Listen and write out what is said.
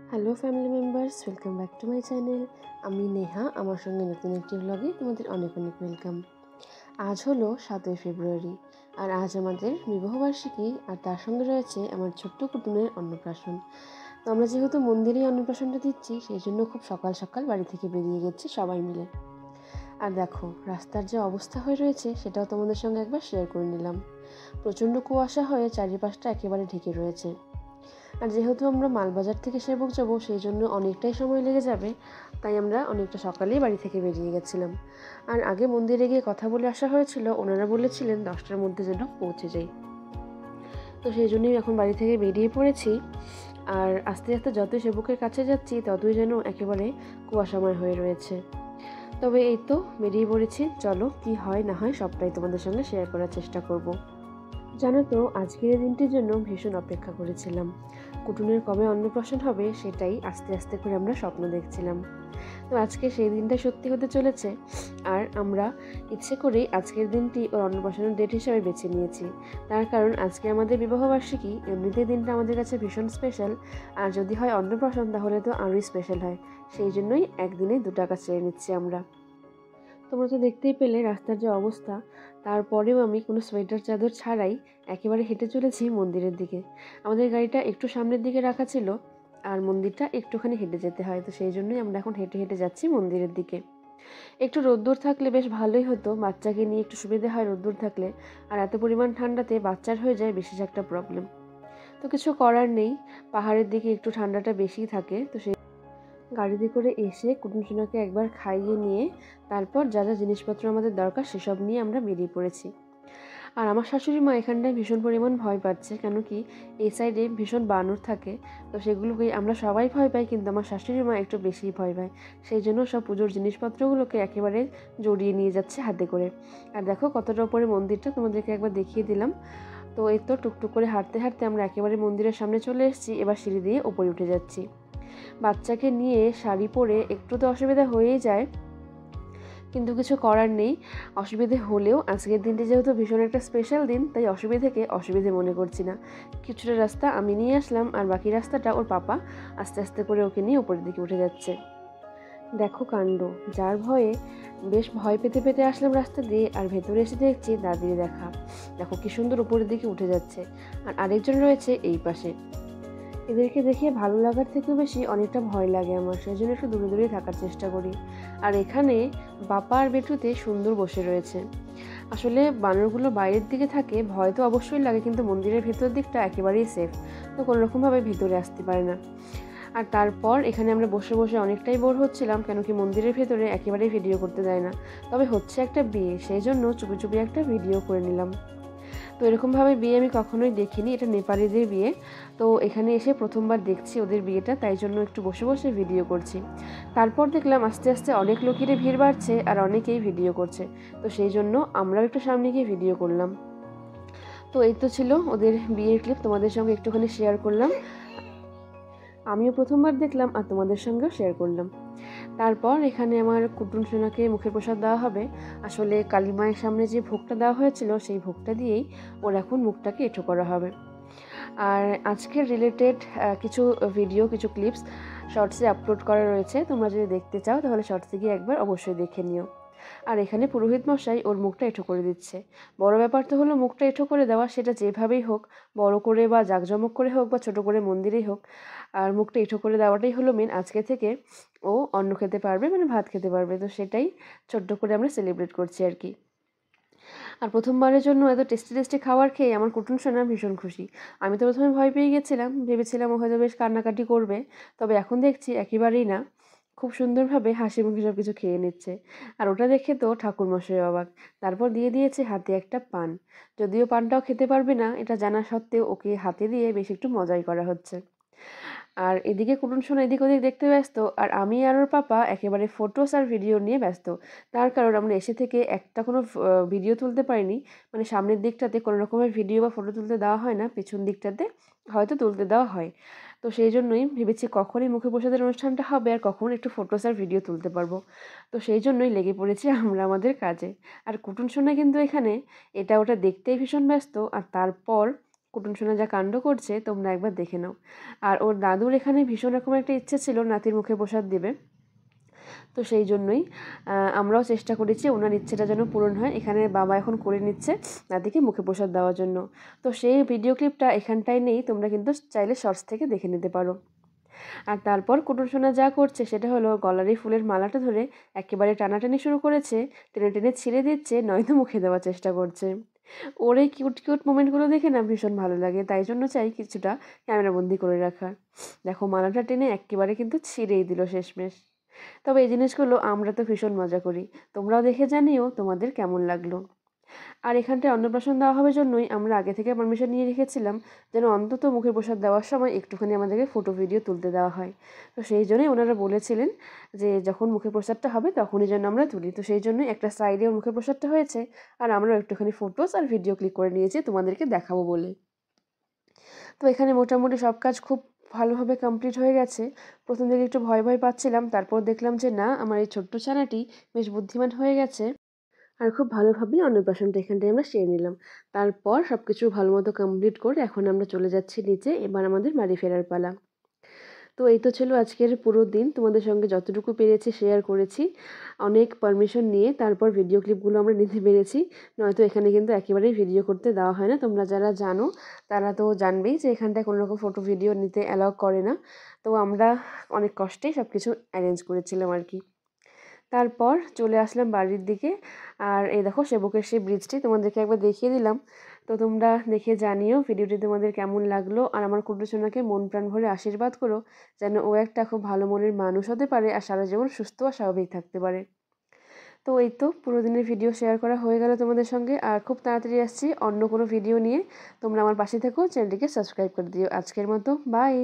Hello family members, welcome back to my channel. আমি নেহা, আমার সঙ্গে নতুন একটি ব্লগে তোমাদের অনেক অনেক ওয়েলকাম। আজ হলো 7ই ফেব্রুয়ারি, আর আজ আমাদের বিবাহবার্ষিকী, আর তার সঙ্গে রয়েছে আমার ছোট্ট কুটুমের অন্নপ্রাশন। তো আমরা যেহেতু মন্দিরেই অন্নপ্রাশনটা দিচ্ছি, সেই জন্য খুব সকাল সকাল বাড়ি থেকে বেরিয়ে গেছি সবাই মিলে। আর দেখো রাস্তার যে অবস্থা হয়ে রয়েছে সেটাও তোমাদের সঙ্গে একবার শেয়ার করে নিলাম। প্রচণ্ড কুয়াশা হয়ে চারিপাশটা একেবারে ঢেকে রয়েছে। আর যেহেতু আমরা মালবাজার থেকে সেবক যাবো, সেই জন্য অনেকটাই সময় লেগে যাবে, তাই আমরা অনেকটা সকালেই বাড়ি থেকে বেরিয়ে গেছিলাম। আর আগে মন্দিরে গিয়ে কথা বলে আসা হয়েছিল, ওনারা বলেছিলেন 10টার মধ্যে যেন পৌঁছে যাই। তো সেই জন্যই এখন বাড়ি থেকে বেরিয়ে পড়েছি। আর আস্তে আস্তে যতই সেবকের কাছে যাচ্ছি ততই যেন একেবারে কুয়াশাময় হয়ে রয়েছে। তবে এই তো বেরিয়ে পড়েছি, চলো কি হয় না হয় সবটাই তোমাদের সঙ্গে শেয়ার করার চেষ্টা করব। জানো তো, আজকের এই দিনটির জন্য ভীষণ অপেক্ষা করেছিলাম। কুটুনের কবে অন্নপ্রাশন হবে সেটাই আস্তে আস্তে করে আমরা স্বপ্ন দেখছিলাম। তো আজকে সেই দিনটা সত্যি হতে চলেছে। আর আমরা ইচ্ছে করেই আজকের দিনটি ওর অন্নপ্রাশনের ডেট হিসাবে বেছে নিয়েছি। তার কারণ আজকে আমাদের বিবাহবার্ষিকী, এমনিতেই দিনটা আমাদের কাছে ভীষণ স্পেশাল। আর যদি হয় অন্নপ্রাশন তাহলে তো আরোই স্পেশাল হয়। সেই জন্যই একদিনে 2 টাকা চেয়ে নিচ্ছি আমরা। তোমরা তো দেখতেই পেলে রাস্তার যে অবস্থা, তারপরেও আমি কোনো সোয়েটার চাদর ছাড়াই একেবারে হেঁটে চলেছি মন্দিরের দিকে। আমাদের গাড়িটা একটু সামনের দিকে রাখা ছিল, আর মন্দিরটা একটুখানি হেঁটে যেতে হয়, তো সেই জন্যই আমরা এখন হেঁটে হেঁটে যাচ্ছি মন্দিরের দিকে। একটু রোদ্দুর থাকলে বেশ ভালোই হতো, বাচ্চাকে নিয়ে একটু সুবিধা হয় রোদ্দুর থাকলে। আর এত পরিমাণ ঠান্ডাতে বাচ্চার হয়ে যায় বিশেষ একটা প্রবলেম। তো কিছু করার নেই, পাহাড়ের দিকে একটু ঠান্ডাটা বেশিই থাকে। তো সেই গাড়িতে করে এসে কুটুম সোনাকে একবার খাইয়ে নিয়ে তারপর যা যা জিনিসপত্র আমাদের দরকার সেসব নিয়ে আমরা বেরিয়ে পড়েছি। আর আমার শাশুড়ি মা এখানটায় ভীষণ পরিমাণ ভয় পাচ্ছে, কেন কি এই সাইডে ভীষণ বানর থাকে। তো সেগুলোকে আমরা সবাই ভয় পাই, কিন্তু আমার শাশুড়ি মা একটু বেশিই ভয় পায়। সেই জন্য সব পুজোর জিনিসপত্রগুলোকে একেবারে জড়িয়ে নিয়ে যাচ্ছে হাতে করে। আর দেখো কতটা উপরে মন্দিরটা তোমাদেরকে একবার দেখিয়ে দিলাম। তো এই তো টুকটুক করে হাঁটতে হাঁটতে আমরা একেবারে মন্দিরের সামনে চলে এসেছি, এবার সিঁড়ি দিয়ে উপরে উঠে যাচ্ছি। বাচ্চাকে নিয়ে শাড়ি পরে একটু তো অসুবিধা হয়েই যায়, কিন্তু কিছু করার নেই। অসুবিধে হলেও আজকের দিনটি যেহেতু ভীষণ একটা স্পেশাল দিন, তাই অসুবিধেকে অসুবিধে মনে করছি না। কিছুটা রাস্তা আমি নিয়ে আসলাম, আর বাকি রাস্তাটা ওর পাপা আস্তে আস্তে করে ওকে নিয়ে উপরের দিকে উঠে যাচ্ছে। দেখো কাণ্ড, যার ভয়ে বেশ ভয় পেতে পেতে আসলাম রাস্তা দিয়ে, আর ভেতরে এসে দেখছি দাদির দেখা। দেখো কি সুন্দর উপরের দিকে উঠে যাচ্ছে, আর আরেকজন রয়েছে এই পাশে। এদেরকে দেখে ভালো লাগার থেকেও বেশি অনেকটা ভয় লাগে আমার, সেই জন্য একটু দূরে দূরে থাকার চেষ্টা করি। আর এখানে বাপা আর বেটুতে সুন্দর বসে রয়েছে। আসলে বানরগুলো বাইরের দিকে থাকে, ভয় তো অবশ্যই লাগে, কিন্তু মন্দিরের ভেতর দিকটা একেবারেই সেফ, তো কোনোরকমভাবে ভিতরে আসতে পারে না। আর তারপর এখানে আমরা বসে বসে অনেকটাই বোর হচ্ছিলাম, কেন কি মন্দিরের ভেতরে একেবারেই ভিডিও করতে দেয় না। তবে হচ্ছে একটা বিয়ে, সেই জন্য চুপি চুপি একটা ভিডিও করে নিলাম। তো এরকমভাবে বিয়ে আমি কখনোই দেখিনি, এটা নেপালিদের বিয়ে। তো এখানে এসে প্রথমবার দেখছি ওদের বিয়েটা, তাই জন্য একটু বসে বসে ভিডিও করছি। তারপর দেখলাম আস্তে আস্তে অনেক লোকেরই ভিড় বাড়ছে, আর অনেকেই ভিডিও করছে। তো সেই জন্য আমরাও একটু সামনে গিয়ে ভিডিও করলাম। তো এই তো ছিল ওদের বিয়ের ক্লিপ, তোমাদের সঙ্গে একটুখানি শেয়ার করলাম। আমিও প্রথমবার দেখলাম আর তোমাদের সঙ্গেও শেয়ার করলাম। তারপর এখানে আমার কুটুম সোনাকে মুখের প্রসাদ দেওয়া হবে। আসলে কালী মায়ের সামনে যে ভোগটা দেওয়া হয়েছিল সেই ভোগটা দিয়েই ওর এখন মুখটাকে এঁঠো করা হবে। আর আজকের রিলেটেড কিছু ভিডিও, কিছু ক্লিপস শর্টসে আপলোড করা রয়েছে, তোমরা যদি দেখতে চাও তাহলে শর্টসে গিয়ে একবার অবশ্যই দেখে নিও। আর এখানে পুরোহিত মশাই ওর মুখটা এঁঠো করে দিচ্ছে। বড় ব্যাপার তো হলো মুখটা এঁঠো করে দেওয়া, সেটা যেভাবেই হোক, বড় করে বা জাঁকজমক করে হোক বা ছোট করে মন্দিরেই হোক, আর মুখটা এঁঠো করে দেওয়াটাই হলো মেন। আজকে থেকে ও অন্ন খেতে পারবে, মানে ভাত খেতে পারবে, তো সেটাই ছোট্ট করে আমরা সেলিব্রেট করছি আর কি। আর প্রথমবারের জন্য এত টেস্টি টেস্টি খাবার খেয়ে আমার কুটুম সোনা ভীষণ খুশি। আমি তো প্রথমে ভয় পেয়ে গেছিলাম, ভেবেছিলাম ও হয়তো বেশ কান্নাকাটি করবে, তবে এখন দেখছি একেবারেই না, খুব সুন্দরভাবে হাসি মুখে সব কিছু খেয়ে নিচ্ছে। আর ওটা দেখে তো ঠাকুরমশাই অবাক। তারপর দিয়ে দিয়েছে হাতে একটা পান। যদিও পানটাও খেতে পারবে না এটা জানা সত্ত্বেও ওকে হাতে দিয়ে বেশ একটু মজাই করা হচ্ছে। আর এদিকে কুটুম সোনা এদিক ওদিক দেখতে ব্যস্ত, আর আমি আর ওর পাপা একেবারে ফটোস আর ভিডিও নিয়ে ব্যস্ত। তার কারণ আমরা এসে থেকে একটা কোনো ভিডিও তুলতে পারিনি, মানে সামনের দিকটাতে কোনো রকমের ভিডিও বা ফটো তুলতে দেওয়া হয় না, পেছন দিকটাতে হয়তো তুলতে দেওয়া হয়। তো সেই জন্যই ভেবেছি কখনই মুখে প্রসাদের অনুষ্ঠানটা হবে আর কখন একটু ফটোস আর ভিডিও তুলতে পারবো। তো সেই জন্যই লেগে পড়েছি আমরা আমাদের কাজে। আর কুটুম সোনা কিন্তু এখানে এটা ওটা দেখতেই ভীষণ ব্যস্ত। আর তারপর কুটুন সোনা যা কাণ্ড করছে তোমরা একবার দেখে নাও। আর ওর দাদুর এখানে ভীষণ রকম একটা ইচ্ছে ছিল নাতির মুখে প্রসাদ দেবে, তো সেই জন্যই আমরাও চেষ্টা করেছি ওনার ইচ্ছেটা যেন পূরণ হয়। এখানে বাবা এখন করে নিচ্ছে নাতিকে মুখে প্রসাদ দেওয়ার জন্য। তো সেই ভিডিও ক্লিপটা এখানটায় নেই, তোমরা কিন্তু চাইলে শর্টস থেকে দেখে নিতে পারো। আর তারপর কুটুর সোনা যা করছে সেটা হলো গলার এই ফুলের মালাটা ধরে একেবারে টানাটানি শুরু করেছে, টেনে টেনে ছিঁড়ে দিচ্ছে, নয়তো মুখে দেওয়ার চেষ্টা করছে। ওর এই কিউট কিউট মোমেন্টগুলো দেখে না ভীষণ ভালো লাগে, তাই জন্য চাই কিছুটা ক্যামেরাবন্দি করে রাখার। দেখো মালাটা টেনে একেবারে কিন্তু ছিঁড়েই দিল শেষমেশ। তবে এই জিনিসগুলো আমরা তো ভীষণ মজা করি, তোমরাও দেখে জানিও তোমাদের কেমন লাগলো। আর এখানটায় অন্নপ্রাশন দেওয়া হবে জন্যই আমরা আগে থেকে পারমিশন নিয়ে রেখেছিলাম যেন অন্তত মুখের প্রসাদ দেওয়ার সময় একটুখানি আমাদেরকে ফটো ভিডিও তুলতে দেওয়া হয়। তো সেই জন্যই ওনারা বলেছিলেন যে যখন মুখের প্রসাদটা হবে তখনই যেন আমরা তুলি। তো সেই জন্যই একটা সাইডে মুখের প্রসাদটা হয়েছে, আর আমরাও একটুখানি ফটোস আর ভিডিও ক্লিক করে নিয়েছি তোমাদেরকে দেখাবো বলে। তো এখানে মোটামুটি সব কাজ খুব ভালোভাবে কমপ্লিট হয়ে গেছে। প্রথম দিকে একটু ভয় ভয় পাচ্ছিলাম, তারপর দেখলাম যে না, আমার এই ছোট্ট ছানাটি বেশ বুদ্ধিমান হয়ে গেছে। আর খুব ভালোভাবেই অন্নপ্রাশনটা এখানটায় আমরা সেরে নিলাম। তারপর সব কিছু ভালো মতো কমপ্লিট করে এখন আমরা চলে যাচ্ছি নিচে, এবার আমাদের বাড়ি ফেরার পালা। তো এই তো ছিল আজকের পুরো দিন, তোমাদের সঙ্গে যতটুকু পেরেছি শেয়ার করেছি। অনেক পারমিশন নিয়ে তারপর ভিডিও ক্লিপগুলো আমরা নিতে পেরেছি, নয়তো এখানে কিন্তু একেবারেই ভিডিও করতে দেওয়া হয় না। তোমরা যারা জানো তারা তো জানবেই যে এখানটায় কোনো রকম ফটো ভিডিও নিতে অ্যালাউ করে না। তো আমরা অনেক কষ্টেই সব কিছু অ্যারেঞ্জ করেছিলাম আর কি। তারপর চলে আসলাম বাড়ির দিকে। আর এই দেখো সেবকের সেই ব্রিজটি তোমাদেরকে একবার দেখিয়ে দিলাম। তো তোমরা দেখে জানিও ভিডিওটি তোমাদের কেমন লাগলো, আর আমার কুট্টু সোনাকে মন প্রাণ ভরে আশীর্বাদ করো যেন ও একটা খুব ভালো মনের মানুষ হতে পারে আর সারা জীবন সুস্থ আর স্বাভাবিক থাকতে পারে। তো এই তো পুরো দিনের ভিডিও শেয়ার করা হয়ে গেল তোমাদের সঙ্গে, আর খুব তাড়াতাড়ি আসছি অন্য কোনো ভিডিও নিয়ে। তোমরা আমার পাশে থেকো, চ্যানেলটিকে সাবস্ক্রাইব করে দিও। আজকের মতো বাই।